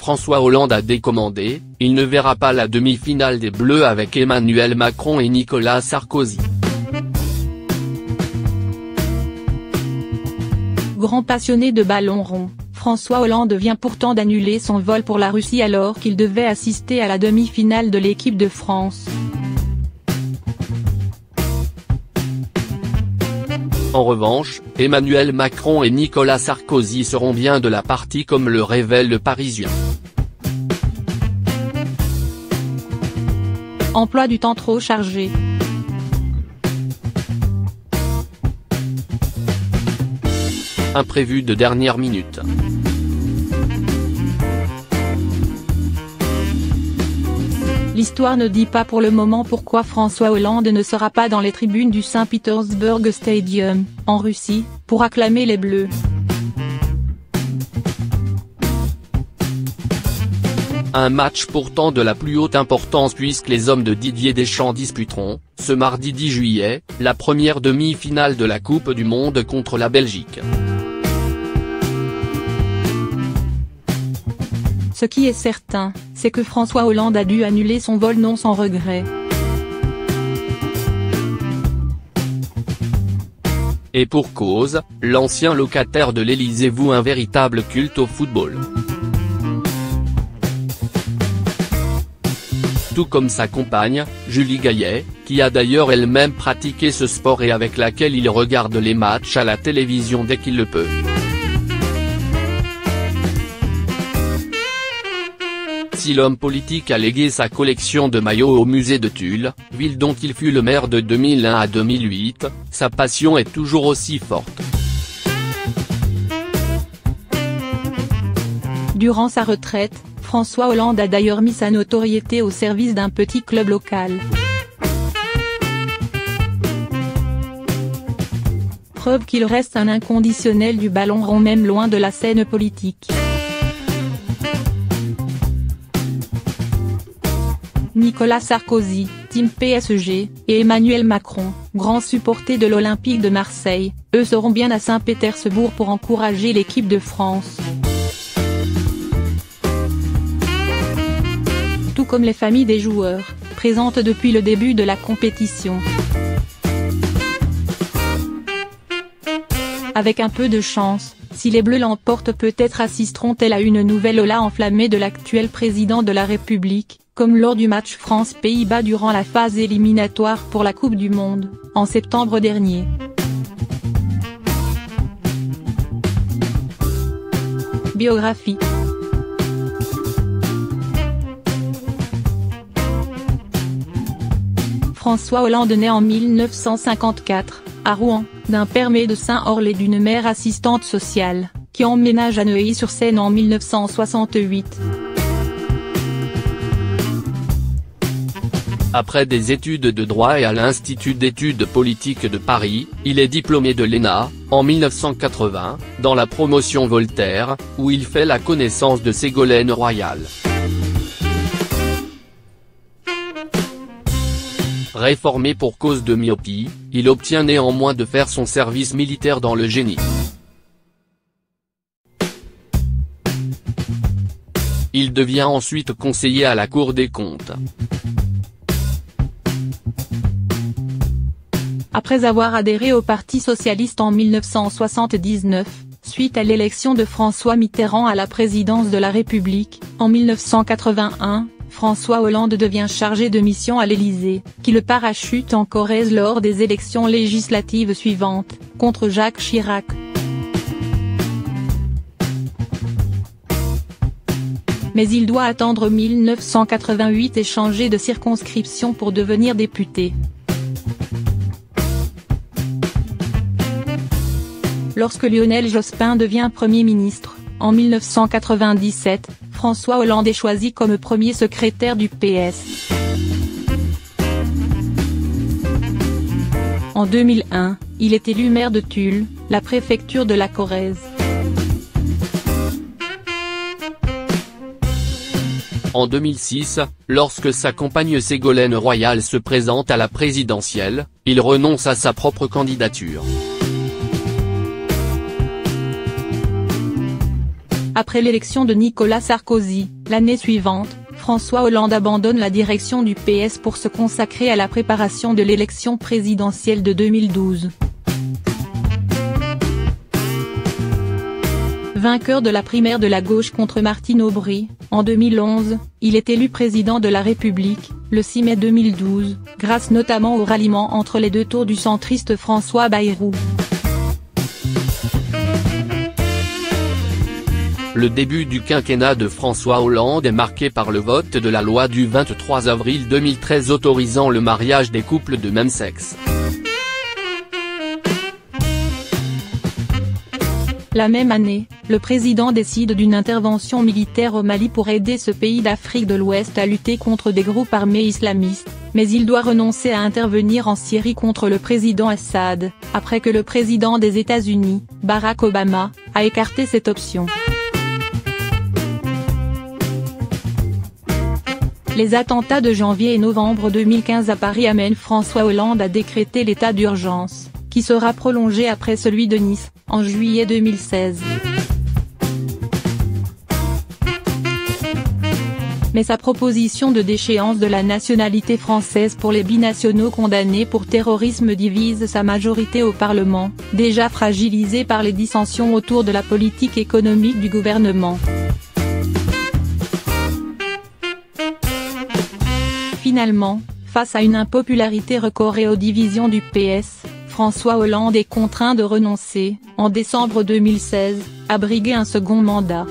François Hollande a décommandé, il ne verra pas la demi-finale des Bleus avec Emmanuel Macron et Nicolas Sarkozy. Grand passionné de ballon rond, François Hollande vient pourtant d'annuler son vol pour la Russie alors qu'il devait assister à la demi-finale de l'équipe de France. En revanche, Emmanuel Macron et Nicolas Sarkozy seront bien de la partie comme le révèle Le Parisien. Emploi du temps trop chargé. Imprévu de dernière minute. L'histoire ne dit pas pour le moment pourquoi François Hollande ne sera pas dans les tribunes du Saint Petersburg Stadium, en Russie, pour acclamer les Bleus. Un match pourtant de la plus haute importance puisque les hommes de Didier Deschamps disputeront, ce mardi 10 juillet, la première demi-finale de la Coupe du Monde contre la Belgique. Ce qui est certain, c'est que François Hollande a dû annuler son vol non sans regret. Et pour cause, l'ancien locataire de l'Élysée voue un véritable culte au football. Tout comme sa compagne, Julie Gaillet, qui a d'ailleurs elle-même pratiqué ce sport et avec laquelle il regarde les matchs à la télévision dès qu'il le peut. Si l'homme politique a légué sa collection de maillots au musée de Tulle, ville dont il fut le maire de 2001 à 2008, sa passion est toujours aussi forte. Durant sa retraite, François Hollande a d'ailleurs mis sa notoriété au service d'un petit club local. Preuve qu'il reste un inconditionnel du ballon rond même loin de la scène politique. Nicolas Sarkozy, team PSG, et Emmanuel Macron, grand supporter de l'Olympique de Marseille, eux seront bien à Saint-Pétersbourg pour encourager l'équipe de France. Tout comme les familles des joueurs, présentes depuis le début de la compétition. Avec un peu de chance, si les Bleus l'emportent peut-être assisteront-elles à une nouvelle ola enflammée de l'actuel président de la République, comme lors du match France-Pays-Bas durant la phase éliminatoire pour la Coupe du Monde, en septembre dernier. Biographie. François Hollande naît en 1954, à Rouen, d'un père médecin Orle et d'une mère assistante sociale, qui emménage à Neuilly-sur-Seine en 1968. Après des études de droit et à l'Institut d'études politiques de Paris, il est diplômé de l'ENA, en 1980, dans la promotion Voltaire, où il fait la connaissance de Ségolène Royal. Réformé pour cause de myopie, il obtient néanmoins de faire son service militaire dans le génie. Il devient ensuite conseiller à la Cour des comptes. Après avoir adhéré au Parti socialiste en 1979, suite à l'élection de François Mitterrand à la présidence de la République, en 1981, François Hollande devient chargé de mission à l'Élysée, qui le parachute en Corrèze lors des élections législatives suivantes, contre Jacques Chirac. Mais il doit attendre 1988 et changer de circonscription pour devenir député. Lorsque Lionel Jospin devient Premier ministre, en 1997, François Hollande est choisi comme premier secrétaire du PS. En 2001, il est élu maire de Tulle, la préfecture de la Corrèze. En 2006, lorsque sa compagne Ségolène Royal se présente à la présidentielle, il renonce à sa propre candidature. Après l'élection de Nicolas Sarkozy, L'année suivante, François Hollande abandonne la direction du PS pour se consacrer à la préparation de l'élection présidentielle de 2012. Vainqueur de la primaire de la gauche contre Martine Aubry, en 2011, il est élu président de la République, le 6 mai 2012, grâce notamment au ralliement entre les deux tours du centriste François Bayrou. Le début du quinquennat de François Hollande est marqué par le vote de la loi du 23 avril 2013 autorisant le mariage des couples de même sexe. La même année, le président décide d'une intervention militaire au Mali pour aider ce pays d'Afrique de l'Ouest à lutter contre des groupes armés islamistes, mais il doit renoncer à intervenir en Syrie contre le président Assad, après que le président des États-Unis, Barack Obama, a écarté cette option. Les attentats de janvier et novembre 2015 à Paris amènent François Hollande à décréter l'état d'urgence, qui sera prolongé après celui de Nice, en juillet 2016. Mais sa proposition de déchéance de la nationalité française pour les binationaux condamnés pour terrorisme divise sa majorité au Parlement, déjà fragilisée par les dissensions autour de la politique économique du gouvernement. Finalement, face à une impopularité record et aux divisions du PS, François Hollande est contraint de renoncer, en décembre 2016, à briguer un second mandat.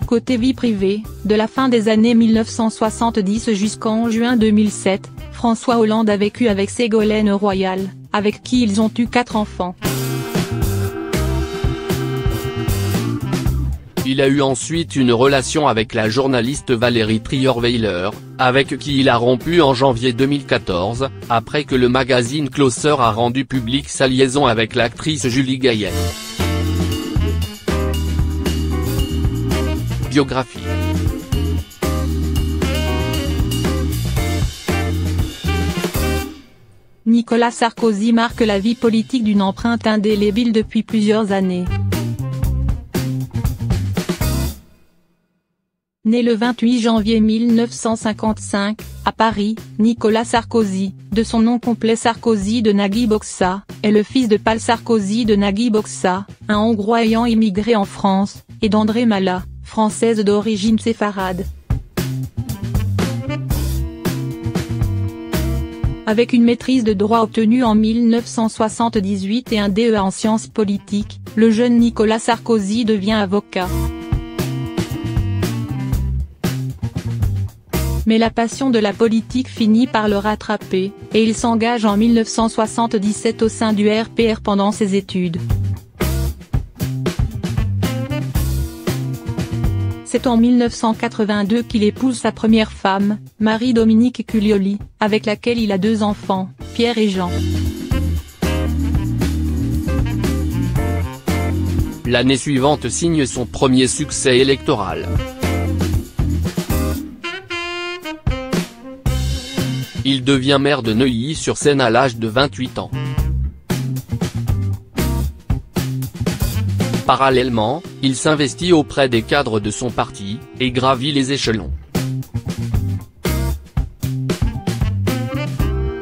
Côté vie privée, de la fin des années 1970 jusqu'en juin 2007, François Hollande a vécu avec Ségolène Royal, avec qui ils ont eu 4 enfants. Il a eu ensuite une relation avec la journaliste Valérie Trierweiler, avec qui il a rompu en janvier 2014, après que le magazine Closer a rendu publique sa liaison avec l'actrice Julie Gaillet. Biographie. Nicolas Sarkozy marque la vie politique d'une empreinte indélébile depuis plusieurs années. Né le 28 janvier 1955, à Paris, Nicolas Sarkozy, de son nom complet Sarkozy de Nagui Bokça, est le fils de Pál Sarkozy de Nagui Bokça, un Hongrois ayant immigré en France, et d'André Mala, française d'origine séfarade. Avec une maîtrise de droit obtenue en 1978 et un DEA en sciences politiques, le jeune Nicolas Sarkozy devient avocat. Mais la passion de la politique finit par le rattraper, et il s'engage en 1977 au sein du RPR pendant ses études. C'est en 1982 qu'il épouse sa première femme, Marie-Dominique Cuglioli, avec laquelle il a 2 enfants, Pierre et Jean. L'année suivante signe son premier succès électoral. Il devient maire de Neuilly-sur-Seine à l'âge de 28 ans. Parallèlement, il s'investit auprès des cadres de son parti, et gravit les échelons.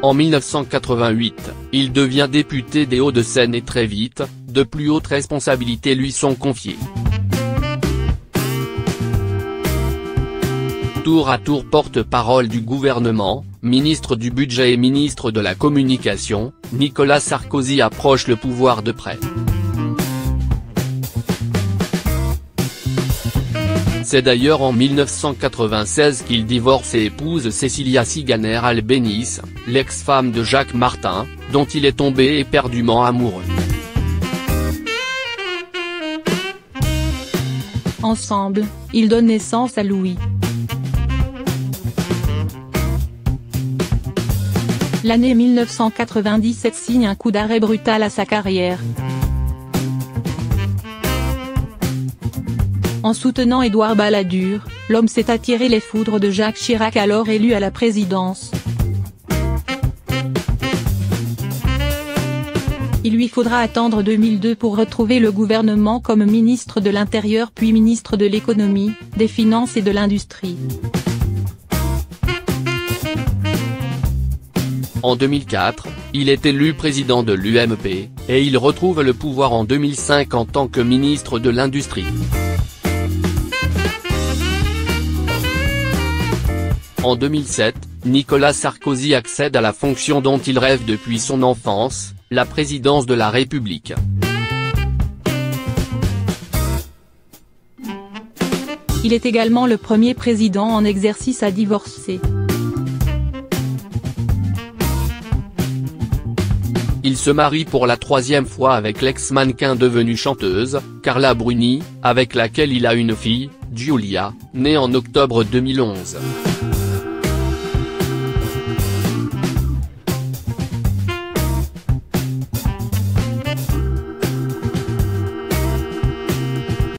En 1988, il devient député des Hauts-de-Seine et très vite, de plus hautes responsabilités lui sont confiées. Tour à tour porte-parole du gouvernement, ministre du budget et ministre de la communication, Nicolas Sarkozy approche le pouvoir de près. C'est d'ailleurs en 1996 qu'il divorce et épouse Cécilia Siganer Albéniz, l'ex-femme de Jacques Martin, dont il est tombé éperdument amoureux. Ensemble, ils donnent naissance à Louis. L'année 1997 signe un coup d'arrêt brutal à sa carrière. En soutenant Édouard Balladur, l'homme s'est attiré les foudres de Jacques Chirac alors élu à la présidence. Il lui lui faudra attendre 2002 pour retrouver le gouvernement comme ministre de l'Intérieur puis ministre de l'Économie, des Finances et de l'Industrie. En 2004, il est élu président de l'UMP, et il retrouve le pouvoir en 2005 en tant que ministre de l'Industrie. En 2007, Nicolas Sarkozy accède à la fonction dont il rêve depuis son enfance, la présidence de la République. Il est également le premier président en exercice à divorcer. Il se marie pour la troisième fois avec l'ex-mannequin devenue chanteuse, Carla Bruni, avec laquelle il a une fille, Giulia, née en octobre 2011.